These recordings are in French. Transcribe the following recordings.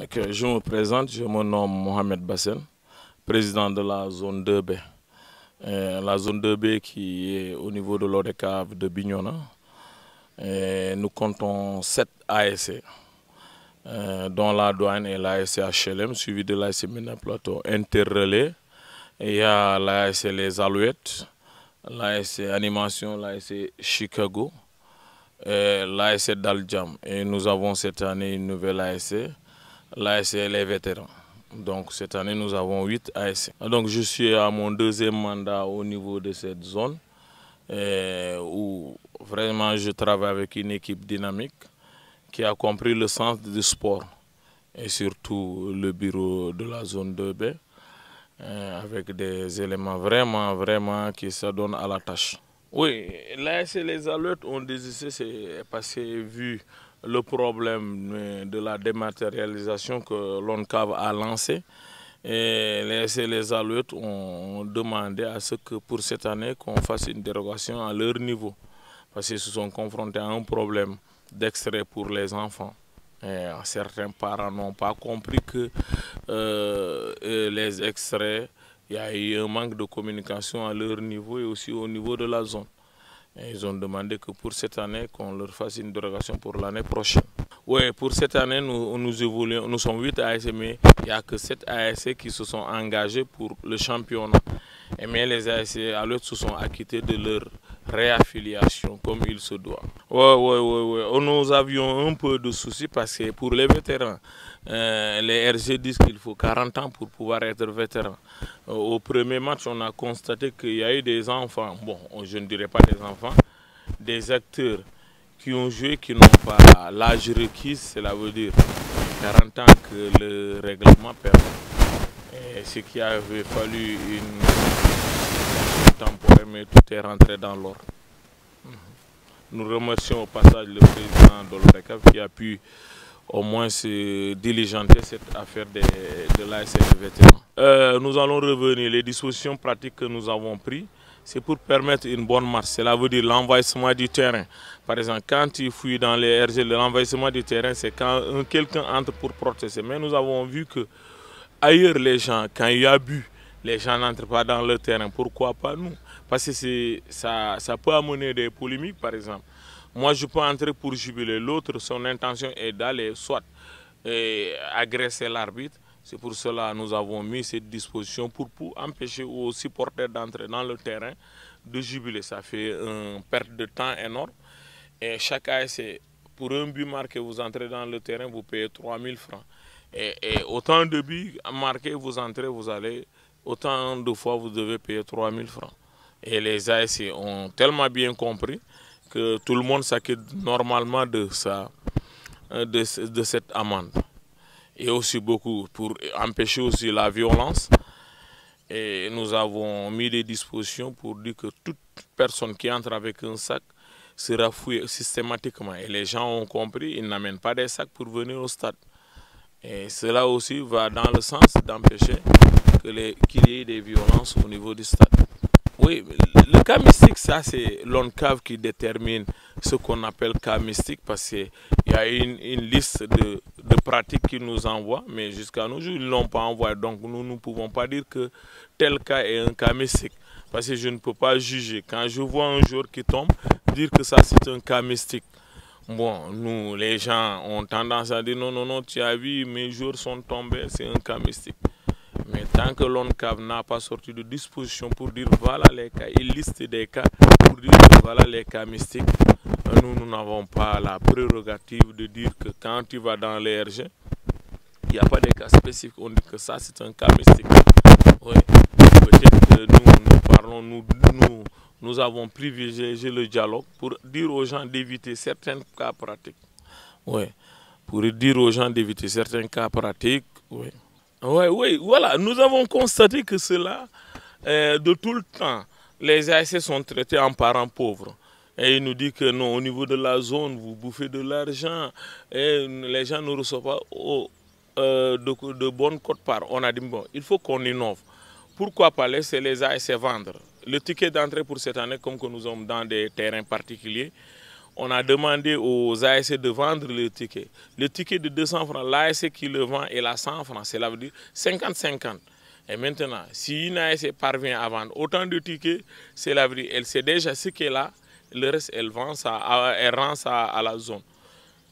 Ok, je me présente, je me nomme Mohamed Bassen, président de la zone 2B. La zone 2B qui est au niveau de l'ODCAV de Bignona. Nous comptons 7 ASC, dont la douane et l'ASC HLM, suivi de l'ASC Ménin Plateau Interrelais. Il y a l'ASC Les Alouettes, l'ASC Animation, l'ASC Chicago, l'ASC Daljam. Et nous avons cette année une nouvelle ASC, l'ASC Les Vétérans. Donc cette année, nous avons 8 ASC. Donc je suis à mon deuxième mandat au niveau de cette zone où vraiment je travaille avec une équipe dynamique qui a compris le sens du sport et surtout le bureau de la zone 2B avec des éléments vraiment qui s'adonnent à la tâche. Oui, l'ASC Les Alouettes ont désisté, c'est parce que vu le problème de la dématérialisation que l'ONCAV a lancé. Et les Alouettes ont demandé à ce que pour cette année qu'on fasse une dérogation à leur niveau. Parce qu'ils se sont confrontés à un problème d'extrait pour les enfants. Et certains parents n'ont pas compris que les extraits, il y a eu un manque de communication à leur niveau et aussi au niveau de la zone. Et ils ont demandé que pour cette année, qu'on leur fasse une dérogation pour l'année prochaine. Oui, pour cette année, nous évoluons, nous sommes 8 ASC, mais il n'y a que 7 ASC qui se sont engagés pour le championnat. Mais les ASC à l'autre se sont acquittés de leur réaffiliation comme il se doit. Oui. Nous avions un peu de soucis parce que pour les vétérans, les RG disent qu'il faut 40 ans pour pouvoir être vétéran. Au premier match, on a constaté qu'il y a eu des enfants, bon, je ne dirais pas des enfants, des acteurs qui ont joué, qui n'ont pas l'âge requis, cela veut dire 40 ans que le règlement permet. Et ce qui avait fallu une temporaire, mais tout est rentré dans l'ordre. Nous remercions au passage le président de l'ODCAV qui a pu au moins se diligenter cette affaire de l'ASN vétéran. Nous allons revenir, les dispositions pratiques que nous avons prises, c'est pour permettre une bonne marche. Cela veut dire l'envahissement du terrain. Par exemple, quand il fouille dans les RG, l'envahissement du terrain, c'est quand quelqu'un entre pour protester. Mais nous avons vu que ailleurs, les gens, quand il y a bu, les gens n'entrent pas dans le terrain. Pourquoi pas nous? Parce que ça peut amener des polémiques, par exemple. Moi, je peux entrer pour jubiler. L'autre, son intention est d'aller soit agresser l'arbitre. C'est pour cela que nous avons mis cette disposition pour empêcher aux supporters d'entrer dans le terrain de jubiler. Ça fait une perte de temps énorme. Et chaque ASC, pour un but marqué, vous entrez dans le terrain, vous payez 3 000 francs. Et autant de buts marqués, vous entrez, vous allez, autant de fois vous devez payer 3 000 francs. Et les ASC ont tellement bien compris que tout le monde s'acquitte normalement de cette amende. Et aussi beaucoup pour empêcher aussi la violence. Et nous avons mis des dispositions pour dire que toute personne qui entre avec un sac sera fouillée systématiquement. Et les gens ont compris, ils n'amènent pas des sacs pour venir au stade. Et cela aussi va dans le sens d'empêcher qu'il y ait des violences au niveau du stade. Oui, le cas mystique, ça c'est l'ONCAV qui détermine ce qu'on appelle cas mystique parce qu'il y a une liste de pratiques qu'ils nous envoient, mais jusqu'à nos jours, ils ne l'ont pas envoyé. Donc nous ne pouvons pas dire que tel cas est un cas mystique parce que je ne peux pas juger. Quand je vois un jour qui tombe, dire que ça c'est un cas mystique. Bon, nous, les gens ont tendance à dire non, tu as vu, mes jours sont tombés, c'est un cas mystique. Mais tant que l'ONCAV n'a pas sorti de disposition pour dire voilà les cas, il liste des cas pour dire voilà les cas mystiques, nous n'avons pas la prérogative de dire que quand tu vas dans les RG, il n'y a pas de cas spécifiques, on dit que ça c'est un cas mystique. Oui, peut-être que nous parlons, nous avons privilégié le dialogue pour dire aux gens d'éviter certains cas pratiques. Oui, pour dire aux gens d'éviter certains cas pratiques, oui. Oui, voilà. Nous avons constaté que cela, de tout le temps, les ASC sont traités en parents pauvres. Et il nous dit que non, au niveau de la zone, vous bouffez de l'argent et les gens ne reçoivent pas de bonnes quotes-parts. On a dit, bon, il faut qu'on innove. Pourquoi pas laisser les ASC vendre le ticket d'entrée pour cette année, comme que nous sommes dans des terrains particuliers, on a demandé aux ASC de vendre le ticket. Le ticket de 200 francs, l'ASC qui le vend est à 100 francs, cela veut dire 50-50. Et maintenant, si une ASC parvient à vendre autant de tickets, cela veut dire qu'elle sait déjà ce qu'elle a, le reste, elle rend ça à la zone.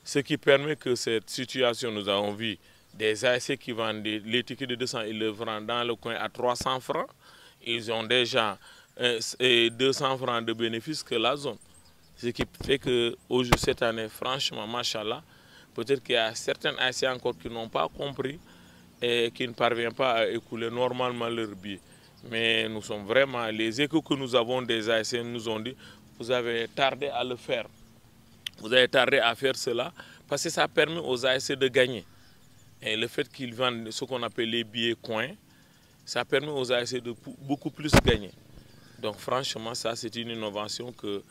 Ce qui permet que cette situation, nous avons vu des ASC qui vendent les tickets de 200, ils le vendent dans le coin à 300 francs. Ils ont déjà 200 francs de bénéfices que la zone. Ce qui fait que cette année, franchement, machallah, peut-être qu'il y a certaines ASC encore qui n'ont pas compris et qui ne parviennent pas à écouler normalement leurs billets. Mais nous sommes vraiment, les échos que nous avons des ASC nous ont dit, vous avez tardé à le faire. Vous avez tardé à faire cela parce que ça permet aux ASC de gagner. Et le fait qu'ils vendent ce qu'on appelle les billets coins, ça permet aux ASC de beaucoup plus gagner. Donc franchement, ça c'est une innovation que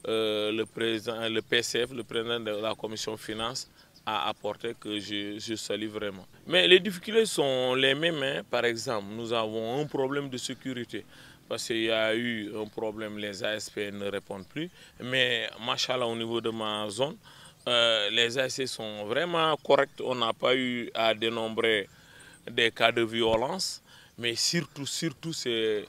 le PCF, le président de la commission finance, a apporté, que je salue vraiment. Mais les difficultés sont les mêmes, hein. Par exemple, nous avons un problème de sécurité. Parce qu'il y a eu un problème, les ASP ne répondent plus. Mais machallah, au niveau de ma zone, les ASC sont vraiment corrects. On n'a pas eu à dénombrer des cas de violence. Mais surtout, c'est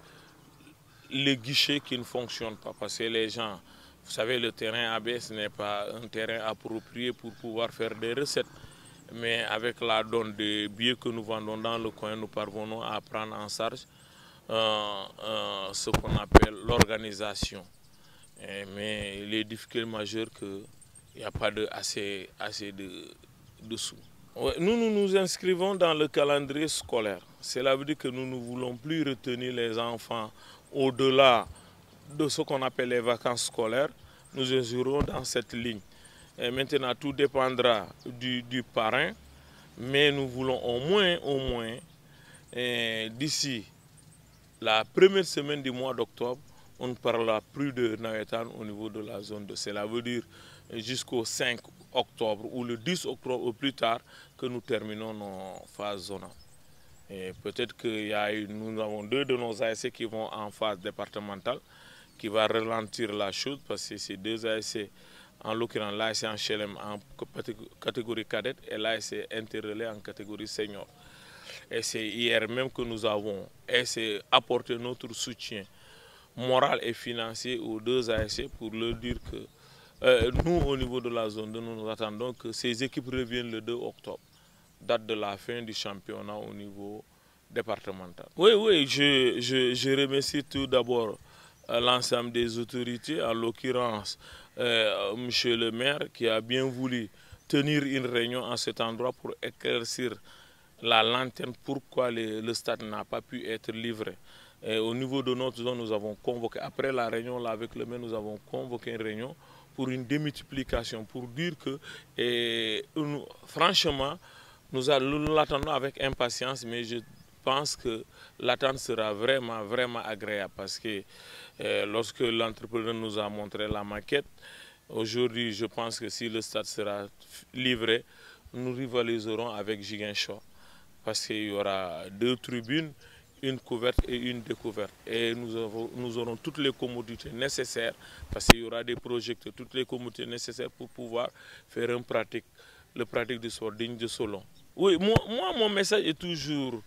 les guichets qui ne fonctionnent pas. Parce que les gens, vous savez, le terrain ABS n'est pas un terrain approprié pour pouvoir faire des recettes. Mais avec la donne de billets que nous vendons dans le coin, nous parvenons à prendre en charge ce qu'on appelle l'organisation. Mais les difficultés majeures, qu'il n'y a pas assez de sous. Nous nous inscrivons dans le calendrier scolaire. Cela veut dire que nous ne voulons plus retenir les enfants au-delà de ce qu'on appelle les vacances scolaires. Nous inscrivons dans cette ligne. Et maintenant, tout dépendra du parrain, mais nous voulons au moins, d'ici la première semaine du mois d'octobre, on ne parlera plus de Nawetan au niveau de la zone de. Cela veut dire jusqu'au 5 octobre ou le 10 octobre au plus tard que nous terminons nos phases zonales. Et peut-être que nous avons 2 de nos ASC qui vont en phase départementale, qui va ralentir la chose parce que ces 2 ASC, en l'occurrence l'ASC en HLM en catégorie cadette et l'ASC interrelais en catégorie senior. Et c'est hier même que nous avons essayé d'apporter notre soutien moral et financier aux 2 ASC pour leur dire que nous, au niveau de la zone, nous attendons que ces équipes reviennent le 2 octobre, date de la fin du championnat au niveau départemental. Oui, je remercie tout d'abord l'ensemble des autorités, en l'occurrence monsieur le maire qui a bien voulu tenir une réunion en cet endroit pour éclaircir la lanterne pourquoi le stade n'a pas pu être livré. Et au niveau de notre zone, nous avons convoqué, après la réunion là avec le maire, nous avons convoqué une réunion pour une démultiplication, pour dire que franchement, nous l'attendons avec impatience, mais je pense que l'attente sera vraiment agréable parce que lorsque l'entrepreneur nous a montré la maquette, aujourd'hui, je pense que si le stade sera livré, nous rivaliserons avec Ziguinchor parce qu'il y aura 2 tribunes, une couverte et une découverte. Et nous aurons toutes les commodités nécessaires parce qu'il y aura des projecteurs, toutes les commodités nécessaires pour pouvoir faire le pratique du sport digne de ce nom. Oui, moi, mon message est toujours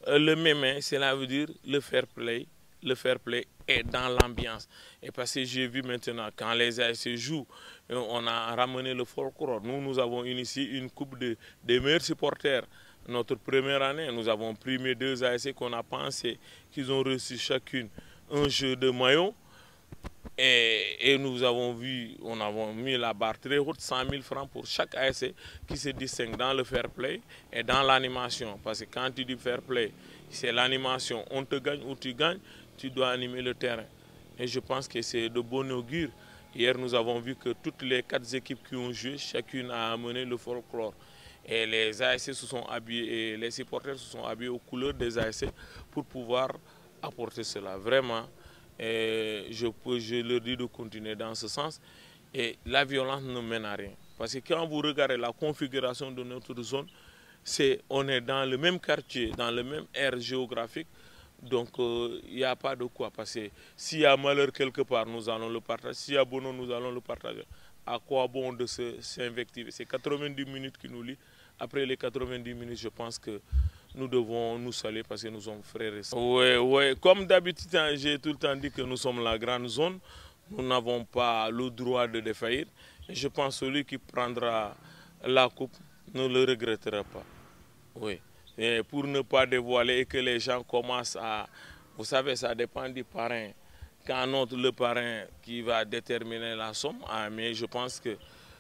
le même, cela veut dire le fair play. Le fair play est dans l'ambiance. Et parce que j'ai vu maintenant, quand les ASC jouent, on a ramené le folklore. Nous avons initié une coupe des meilleurs supporters. Notre première année, nous avons primé 2 ASC qu'on a pensé qu'ils ont reçu chacune un jeu de maillot. Et nous avons mis la barre très haute, 100 000 francs pour chaque ASC qui se distingue dans le fair play et dans l'animation. Parce que quand tu dis fair play, c'est l'animation. On te gagne ou tu gagnes, tu dois animer le terrain. Et je pense que c'est de bon augure. Hier, nous avons vu que toutes les 4 équipes qui ont joué, chacune a amené le folklore. Et les ASC se sont habillés, et les supporters se sont habillés aux couleurs des ASC pour pouvoir apporter cela. Vraiment, et je leur dis de continuer dans ce sens. Et la violence ne mène à rien. Parce que quand vous regardez la configuration de notre zone, on est dans le même quartier, dans le même aire géographique. Donc il n'y a pas de quoi passer. S'il y a malheur quelque part, nous allons le partager. S'il y a bonheur, nous allons le partager. à quoi bon de s'invectiver? C'est 90 minutes qui nous lient. Après les 90 minutes, je pense que nous devons nous saluer parce que nous sommes frères et sœurs. Oui, oui. Comme d'habitude, hein, j'ai tout le temps dit que nous sommes la grande zone. Nous n'avons pas le droit de défaillir. Et je pense que celui qui prendra la coupe ne le regrettera pas. Oui. Et pour ne pas dévoiler et que les gens commencent à... Vous savez, ça dépend du parrain. Quand le parrain qui va déterminer la somme, mais je pense que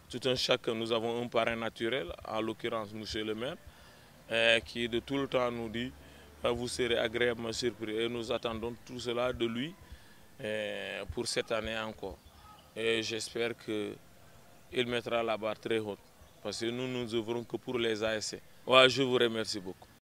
tout un chacun, nous avons un parrain naturel, en l'occurrence M. le maire, qui de tout le temps nous dit vous serez agréablement surpris. Et nous attendons tout cela de lui pour cette année encore. Et j'espère qu'il mettra la barre très haute. Parce que nous œuvrons que pour les ASC. Ouais, je vous remercie beaucoup.